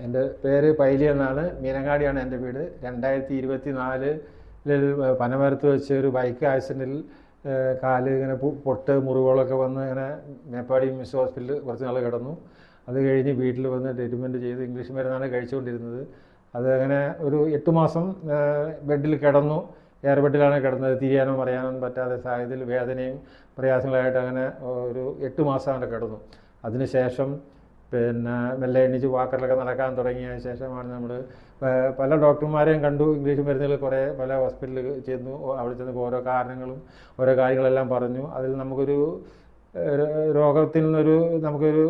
എൻ്റെ പേര് പൈലി എന്നാണ്. മീനങ്ങാടിയാണ് എൻ്റെ വീട്. 2024 പനമരത്ത് വെച്ച് ഒരു ബൈക്ക് ആക്സിഡൻറ്റിൽ കാല് ഇങ്ങനെ പൊട്ട് മുറിവുകളൊക്കെ വന്ന് ഇങ്ങനെ മേപ്പാടി മിസ് ഹോസ്പിറ്റലിൽ കുറച്ച് നാൾ കിടന്നു. അത് കഴിഞ്ഞ് വീട്ടിൽ വന്ന് ട്രീറ്റ്മെൻറ്റ് ചെയ്ത് ഇംഗ്ലീഷ് മരുന്നാണ് കഴിച്ചുകൊണ്ടിരുന്നത്. അത് അങ്ങനെ ഒരു 8 മാസം ബെഡിൽ കിടന്നു. എയർ ബെഡിലാണ് കിടന്നത്. തിരിയാനോ പറയാനോ പറ്റാത്ത സാഹചര്യത്തിൽ വേദനയും പ്രയാസങ്ങളായിട്ട് അങ്ങനെ ഒരു 8 മാസം അങ്ങനെ കിടന്നു. അതിനുശേഷം മെല്ലെ എണീച്ച് വാക്കറിലൊക്കെ നടക്കാൻ തുടങ്ങിയ ശേഷമാണ് നമ്മൾ പല ഡോക്ടർമാരെയും കണ്ടു. ഇംഗ്ലീഷ് മരുന്നുകൾ കുറേ പല ഹോസ്പിറ്റലിൽ ചെന്നു. അവിടെ ചെന്നപ്പോൾ ഓരോ കാരണങ്ങളും ഓരോ കാര്യങ്ങളെല്ലാം പറഞ്ഞു. അതിൽ നമുക്കൊരു രോഗത്തിൽ നിന്നൊരു നമുക്കൊരു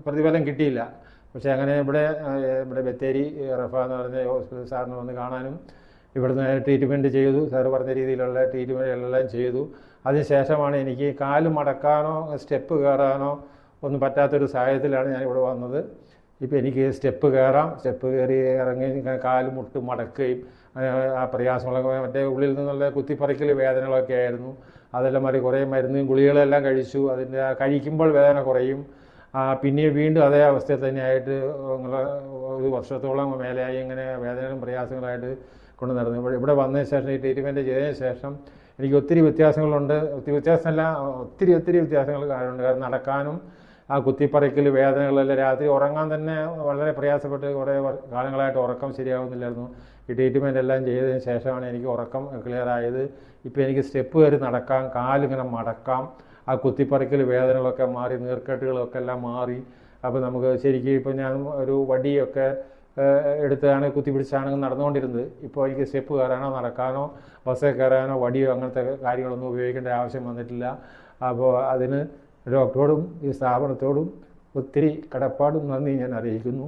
പ്രതിഫലം കിട്ടിയില്ല. പക്ഷേ അങ്ങനെ ഇവിടെ ബത്തേരി റഫ എന്ന് പറഞ്ഞ ഹോസ്പിറ്റൽ സാറിന് വന്ന് കാണാനും ഇവിടുന്ന് ട്രീറ്റ്മെൻറ്റ് ചെയ്തു. സാറ് പറഞ്ഞ രീതിയിലുള്ള ട്രീറ്റ്മെൻറ്റുകളെല്ലാം ചെയ്തു. അതിനുശേഷമാണ് എനിക്ക് കാല് മടക്കാനോ സ്റ്റെപ്പ് കയറാനോ ഒന്നും പറ്റാത്തൊരു സാഹചര്യത്തിലാണ് ഞാൻ ഇവിടെ വന്നത്. ഇപ്പോൾ എനിക്ക് സ്റ്റെപ്പ് കയറാം. സ്റ്റെപ്പ് കയറി ഇറങ്ങി കാല് മുട്ട് മടക്കുകയും ആ പ്രയാസങ്ങളൊക്കെ മറ്റേ ഉള്ളിൽ നിന്നുള്ള കുത്തിപ്പറിക്കൽ വേദനകളൊക്കെ ആയിരുന്നു. അതെല്ലാം മാറി കുറേ മരുന്നും ഗുളികളെല്ലാം കഴിച്ചു. അതിൻ്റെ കഴിക്കുമ്പോൾ വേദന കുറയും. പിന്നെ വീണ്ടും അതേ അവസ്ഥയിൽ തന്നെയായിട്ട് ഒരു വർഷത്തോളം മേലെയായി ഇങ്ങനെ വേദനകളും പ്രയാസങ്ങളായിട്ട് കൊണ്ട് നടന്നു. ഇവിടെ വന്നതിന് ശേഷം ഈ ട്രീറ്റ്മെൻറ്റ് ചെയ്തതിന് ശേഷം എനിക്ക് ഒത്തിരി വ്യത്യാസങ്ങളുണ്ട്. ഒത്തിരി വ്യത്യാസങ്ങൾ കാണുന്നുണ്ട്. കാരണം നടക്കാനും ആ കുത്തിപ്പറിക്കൽ വേദനകളെല്ലാം രാത്രി ഉറങ്ങാൻ തന്നെ വളരെ പ്രയാസപ്പെട്ട് കുറേ കാലങ്ങളായിട്ട് ഉറക്കം ശരിയാവുന്നില്ലായിരുന്നു. ഈ ട്രീറ്റ്മെൻ്റ് എല്ലാം ചെയ്തതിന് ശേഷമാണ് എനിക്ക് ഉറക്കം ക്ലിയർ ആയത്. ഇപ്പോൾ എനിക്ക് സ്റ്റെപ്പ് കയറി നടക്കാം, കാലിങ്ങനെ മടക്കാം, ആ കുത്തിപ്പറിക്കൽ വേദനകളൊക്കെ മാറി, നീർക്കെട്ടുകളൊക്കെ എല്ലാം മാറി. അപ്പോൾ നമുക്ക് ശരിക്കും ഇപ്പോൾ ഞാൻ ഒരു വടിയൊക്കെ എടുത്താണ് കുത്തിപ്പിടിച്ചാണ് നടന്നുകൊണ്ടിരുന്നത്. ഇപ്പോൾ എനിക്ക് സ്റ്റെപ്പ് കയറാനോ നടക്കാനോ ബസ്സിൽ കയറാനോ വടിയോ അങ്ങനത്തെ കാര്യങ്ങളൊന്നും ഉപയോഗിക്കേണ്ട ആവശ്യം വന്നിട്ടില്ല. അപ്പോൾ അതിന് ഡോക്ടറോടും ഈ സ്ഥാപനത്തോടും ഒത്തിരി കടപ്പാടും നന്ദി ഞാൻ അറിയിക്കുന്നു.